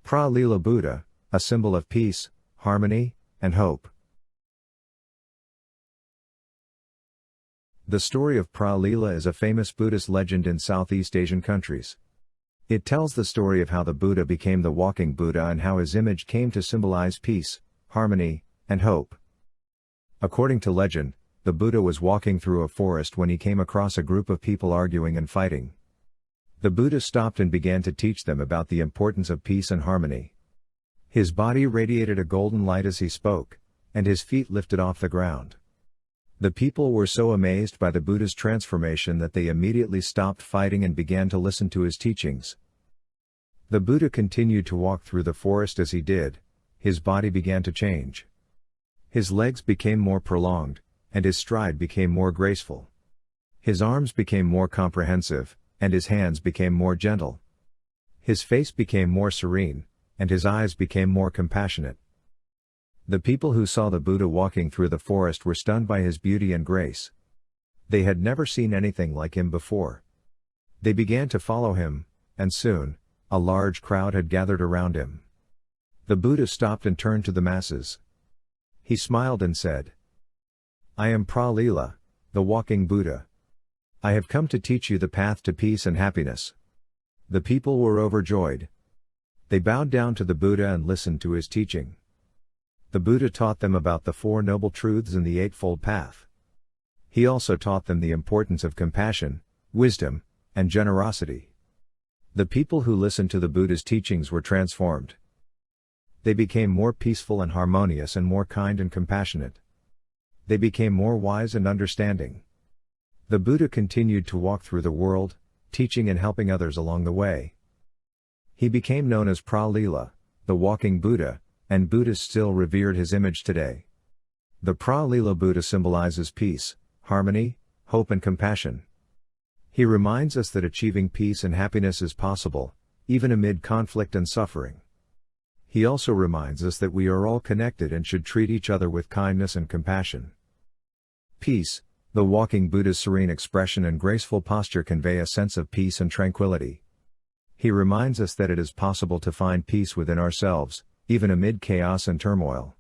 Pralila Buddha, a symbol of peace, harmony, and hope. The story of Pralila is a famous Buddhist legend in Southeast Asian countries. It tells the story of how the Buddha became the walking Buddha and how his image came to symbolize peace, harmony, and hope. According to legend, the Buddha was walking through a forest when he came across a group of people arguing and fighting. The Buddha stopped and began to teach them about the importance of peace and harmony. His body radiated a golden light as he spoke, and his feet lifted off the ground. The people were so amazed by the Buddha's transformation that they immediately stopped fighting and began to listen to his teachings. The Buddha continued to walk through the forest. As he did, his body began to change. His legs became more prolonged, and his stride became more graceful. His arms became more comprehensive, and his hands became more gentle. His face became more serene, and his eyes became more compassionate. The people who saw the Buddha walking through the forest were stunned by his beauty and grace. They had never seen anything like him before. They began to follow him, and soon, a large crowd had gathered around him. The Buddha stopped and turned to the masses. He smiled and said, "I am Pralila, the walking Buddha. I have come to teach you the path to peace and happiness." The people were overjoyed. They bowed down to the Buddha and listened to his teaching. The Buddha taught them about the Four Noble Truths and the Eightfold Path. He also taught them the importance of compassion, wisdom, and generosity. The people who listened to the Buddha's teachings were transformed. They became more peaceful and harmonious and more kind and compassionate. They became more wise and understanding. The Buddha continued to walk through the world, teaching and helping others along the way. He became known as Pralila, the walking Buddha, and Buddhists still revered his image today. The Pralila Buddha symbolizes peace, harmony, hope and compassion. He reminds us that achieving peace and happiness is possible, even amid conflict and suffering. He also reminds us that we are all connected and should treat each other with kindness and compassion. Peace, the walking Buddha's serene expression and graceful posture convey a sense of peace and tranquility. He reminds us that it is possible to find peace within ourselves, even amid chaos and turmoil.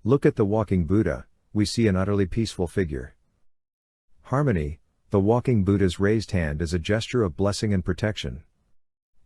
Look at the walking Buddha, we see an utterly peaceful figure. Harmony, the walking Buddha's raised hand is a gesture of blessing and protection.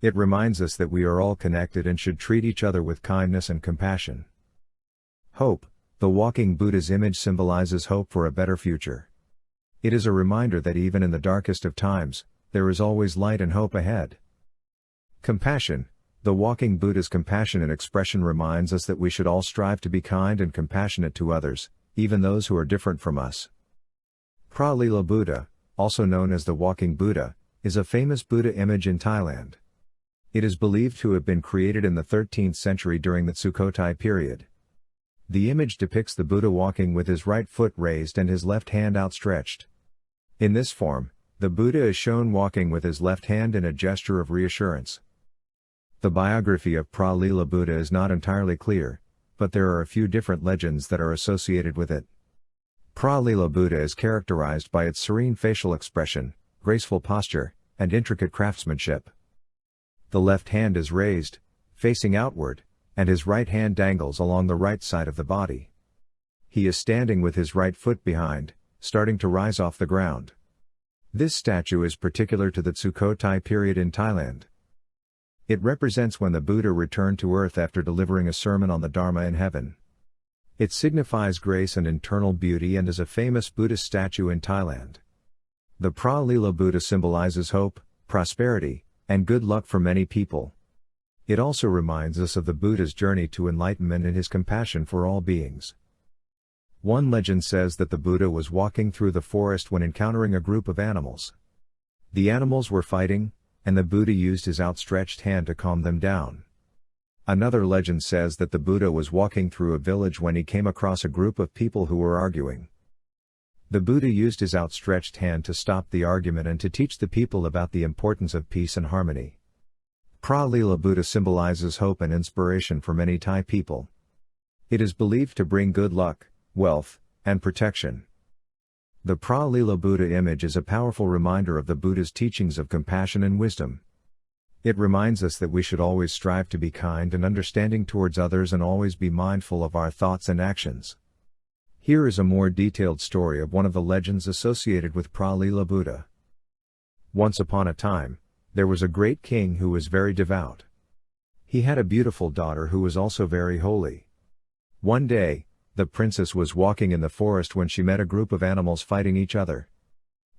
It reminds us that we are all connected and should treat each other with kindness and compassion. Hope, the walking Buddha's image symbolizes hope for a better future. It is a reminder that even in the darkest of times, there is always light and hope ahead. Compassion, the walking Buddha's compassionate expression reminds us that we should all strive to be kind and compassionate to others, even those who are different from us. Pralila Buddha, also known as the walking Buddha, is a famous Buddha image in Thailand. It is believed to have been created in the 13th century during the Sukhothai period. The image depicts the Buddha walking with his right foot raised and his left hand outstretched. In this form, the Buddha is shown walking with his left hand in a gesture of reassurance. The biography of Pralila Buddha is not entirely clear, but there are a few different legends that are associated with it. Pralila Buddha is characterized by its serene facial expression, graceful posture, and intricate craftsmanship. The left hand is raised, facing outward, and his right hand dangles along the right side of the body. He is standing with his right foot behind, starting to rise off the ground. This statue is particular to the Sukhothai period in Thailand. It represents when the Buddha returned to earth after delivering a sermon on the Dharma in heaven. It signifies grace and internal beauty and is a famous Buddhist statue in Thailand. The Pralila Buddha symbolizes hope, prosperity, and good luck for many people. It also reminds us of the Buddha's journey to enlightenment and his compassion for all beings. One legend says that the Buddha was walking through the forest when encountering a group of animals. The animals were fighting, and the Buddha used his outstretched hand to calm them down. Another legend says that the Buddha was walking through a village when he came across a group of people who were arguing. The Buddha used his outstretched hand to stop the argument and to teach the people about the importance of peace and harmony. Pralila Buddha symbolizes hope and inspiration for many Thai people. It is believed to bring good luck, wealth, and protection. The Pralila Buddha image is a powerful reminder of the Buddha's teachings of compassion and wisdom. It reminds us that we should always strive to be kind and understanding towards others and always be mindful of our thoughts and actions. Here is a more detailed story of one of the legends associated with Pralila Buddha. Once upon a time, there was a great king who was very devout. He had a beautiful daughter who was also very holy. One day, the princess was walking in the forest when she met a group of animals fighting each other.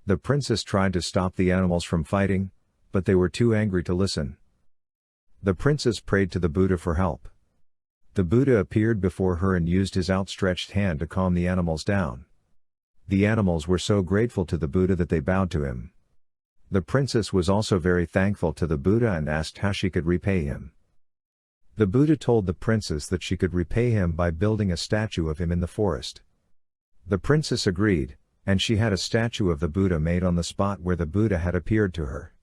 The princess tried to stop the animals from fighting, but they were too angry to listen. The princess prayed to the Buddha for help. The Buddha appeared before her and used his outstretched hand to calm the animals down. The animals were so grateful to the Buddha that they bowed to him. The princess was also very thankful to the Buddha and asked how she could repay him. The Buddha told the princess that she could repay him by building a statue of him in the forest. The princess agreed, and she had a statue of the Buddha made on the spot where the Buddha had appeared to her.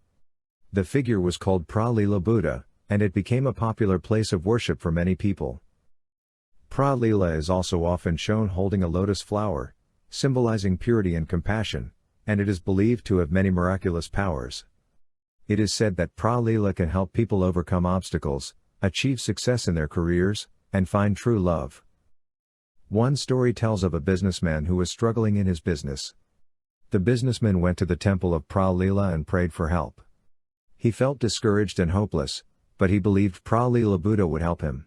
The figure was called Pralila Buddha, and it became a popular place of worship for many people. Pralila is also often shown holding a lotus flower, symbolizing purity and compassion, and it is believed to have many miraculous powers. It is said that Pralila can help people overcome obstacles, achieve success in their careers, and find true love. One story tells of a businessman who was struggling in his business. The businessman went to the temple of Pralila and prayed for help. He felt discouraged and hopeless, but he believed Pralila Buddha would help him.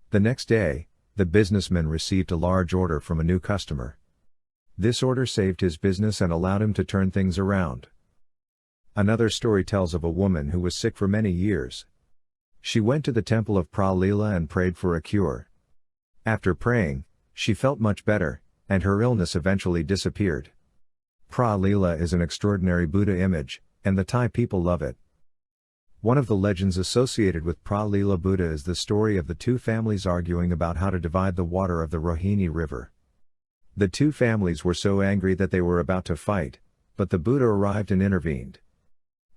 The next day, the businessman received a large order from a new customer. This order saved his business and allowed him to turn things around. Another story tells of a woman who was sick for many years. She went to the temple of Pralila and prayed for a cure. After praying, she felt much better, and her illness eventually disappeared. Pralila is an extraordinary Buddha image, and the Thai people love it. One of the legends associated with Pralila Buddha is the story of the two families arguing about how to divide the water of the Rohini River. The two families were so angry that they were about to fight, but the Buddha arrived and intervened.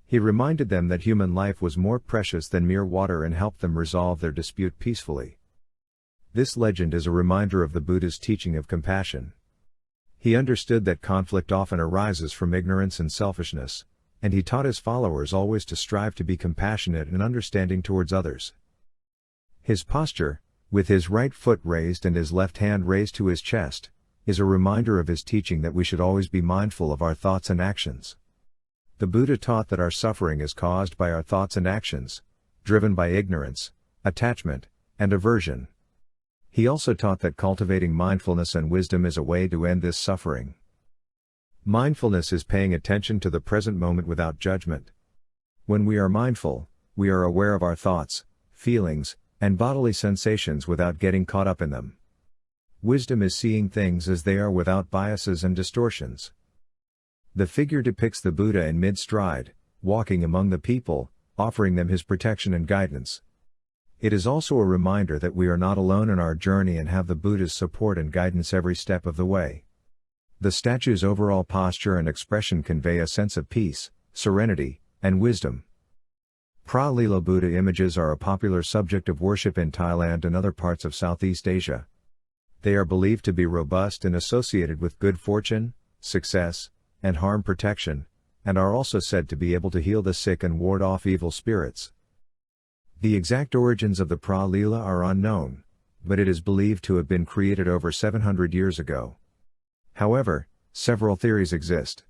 He reminded them that human life was more precious than mere water and helped them resolve their dispute peacefully. This legend is a reminder of the Buddha's teaching of compassion. He understood that conflict often arises from ignorance and selfishness, and he taught his followers always to strive to be compassionate and understanding towards others. His posture, with his right foot raised and his left hand raised to his chest, is a reminder of his teaching that we should always be mindful of our thoughts and actions. The Buddha taught that our suffering is caused by our thoughts and actions, driven by ignorance, attachment, and aversion. He also taught that cultivating mindfulness and wisdom is a way to end this suffering. Mindfulness is paying attention to the present moment without judgment. When we are mindful, we are aware of our thoughts, feelings, and bodily sensations without getting caught up in them. Wisdom is seeing things as they are without biases and distortions. The figure depicts the Buddha in mid-stride, walking among the people, offering them his protection and guidance. It is also a reminder that we are not alone in our journey and have the Buddha's support and guidance every step of the way. The statue's overall posture and expression convey a sense of peace, serenity, and wisdom. Pralila Buddha images are a popular subject of worship in Thailand and other parts of Southeast Asia. They are believed to be robust and associated with good fortune, success, and harm protection, and are also said to be able to heal the sick and ward off evil spirits. The exact origins of the Pralila are unknown, but it is believed to have been created over 700 years ago. However, several theories exist.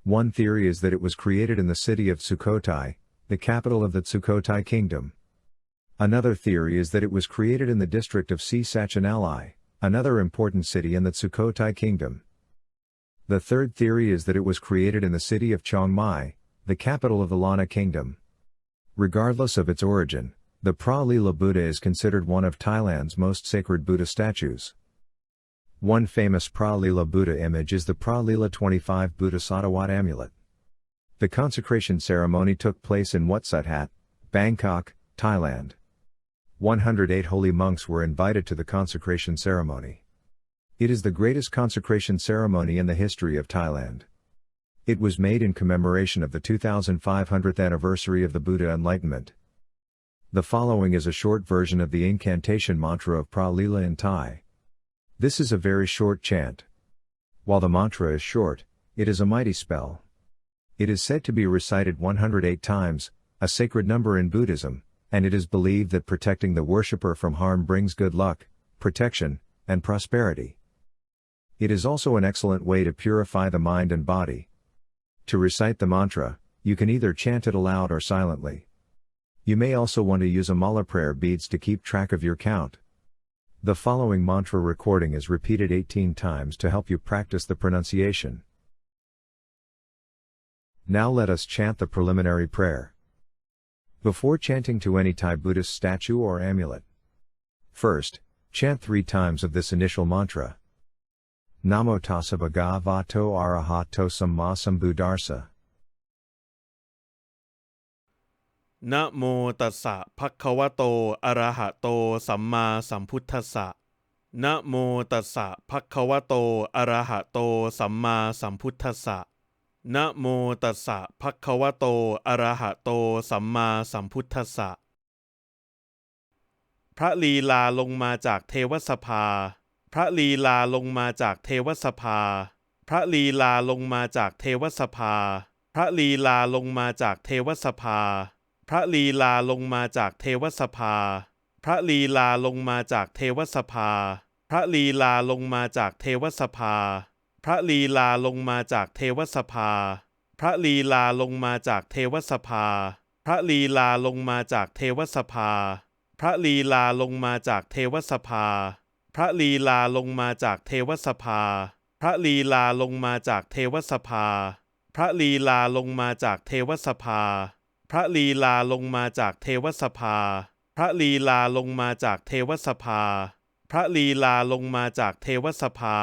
One theory is that it was created in the city of Sukhothai, the capital of the Sukhothai kingdom. Another theory is that it was created in the district of Sachinalai, another important city in the Sukhothai kingdom. The third theory is that it was created in the city of Chiang Mai, the capital of the Lana kingdom. Regardless of its origin, the Pralila Buddha is considered one of Thailand's most sacred Buddha statues. One famous Pralila Buddha image is the Pralila 25 Buddha Sadawat amulet. The consecration ceremony took place in Wat Sat, Bangkok, Thailand. 108 holy monks were invited to the consecration ceremony. It is the greatest consecration ceremony in the history of Thailand. It was made in commemoration of the 2500th anniversary of the Buddha Enlightenment. The following is a short version of the incantation mantra of Pralila in Thai. This is a very short chant. While the mantra is short, it is a mighty spell. It is said to be recited 108 times, a sacred number in Buddhism, and it is believed that protecting the worshipper from harm brings good luck, protection, and prosperity. It is also an excellent way to purify the mind and body. To recite the mantra, you can either chant it aloud or silently. You may also want to use a mala prayer beads to keep track of your count. The following mantra recording is repeated 18 times to help you practice the pronunciation. Now let us chant the preliminary prayer. Before chanting to any Thai Buddhist statue or amulet. First, chant 3 times of this initial mantra. Namo tassa bhagavato arahato samma sambuddhassa. นะโมตัสสะภะคะวะโตอะระหะโตสัมมาสัมพุทธัสสะนะโมตัสสะภะคะวะโตอะระหะโตสัมมาสัมพุทธัสสะนะโมตัสสะภะคะวะโตอะระหะโตสัมมาสัมพุทธัสสะพระลีลาลงมาจากเทวสภาพระลีลาลงมาจากเทวสภาพระลีลาลงมาจากเทวสภาพระลีลาลงมาจากเทวสภาพระลีลาลงมาจากเทวสภาพระลีลาลงมาจากเทวสภาพระลีลาลงมาจากเทวสภาพระลีลาลงมาจากเทวสภาพระลีลาลงมาจากเทวสภาพระลีลาลงมาจากเทวสภาพระลีลาลงมาจากเทวสภาพระลีลาลงมาจากเทวสภาพระลีลาลงมาจากเทวสภาพระลีลาลงมาจากเทวสภาพระลีลาลงมาจากเทวสภาพระลีลาลงมาจากเทวสภาพระลีลาลงมาจากเทวสภา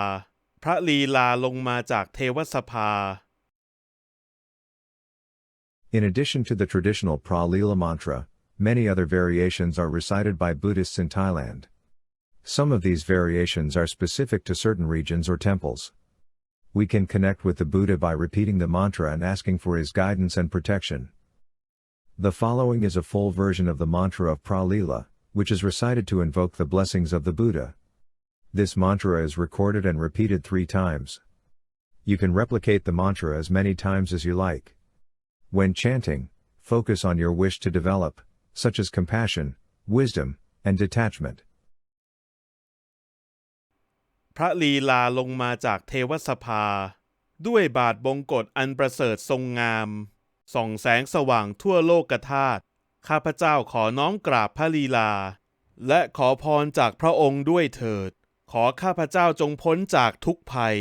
พระลีลาลงมาจากเทวสภา In addition to the traditional Pralila mantra, many other variations are recited by Buddhists in Thailand. Some of these variations are specific to certain regions or temples. We can connect with the Buddha by repeating the mantra and asking for his guidance and protection. The following is a full version of the mantra of Pralila, which is recited to invoke the blessings of the Buddha. This mantra is recorded and repeated 3 times. You can replicate the mantra as many times as you like. When chanting, focus on your wish to develop, such as compassion, wisdom, and detachment. พระลีลาลงมาจากเทวสภาด้วยบาทบงกฎอันประเสริฐทรงงามส่องแสงสว่างทั่วโลกธาตุข้าพเจ้าขอน้อมกราบพระลีลาและขอพรจากพระองค์ด้วยเถิดขอข้าพเจ้าจงพ้นจากทุกภัย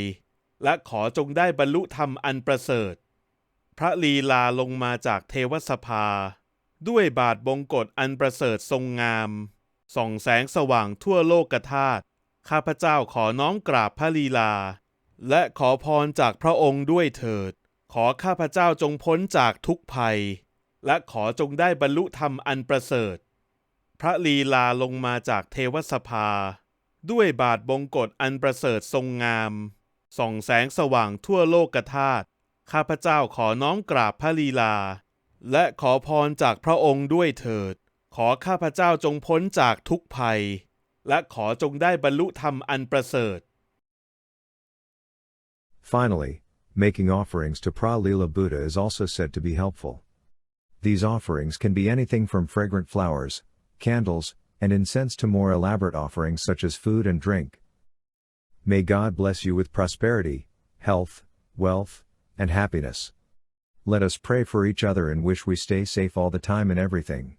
และขอจงได้บรรลุธรรมอันประเสริฐพระลีลาลงมาจากเทวสภาด้วยบาทบงกฎอันประเสริฐทรงงามส่องแสงสว่างทั่วโลกธาตุข้าพเจ้าขอน้อมกราบพระลีลาและขอพรจากพระองค์ด้วยเถิดขอข้าพเจ้าจงพ้นจากทุกภัยและขอจงได้บรรลุธรรมอันประเสริฐพระลีลาลงมาจากเทวสภาด้วยบาทบงกฎอันประเสริฐทรงงามส่องแสงสว่างทั่วโลกธาตุข้าพเจ้าขอน้อมกราบพระลีลาและขอพรจากพระองค์ด้วยเถิดขอข้าพเจ้าจงพ้นจากทุกภัยและขอจงได้บรรลุธรรมอันประเสริฐ Finally, making offerings to Pralila Buddha is also said to be helpful. These offerings can be anything from fragrant flowers, candles, and incense to more elaborate offerings such as food and drink. May God bless you with prosperity, health, wealth, and happiness. Let us pray for each other and wish we stay safe all the time in everything.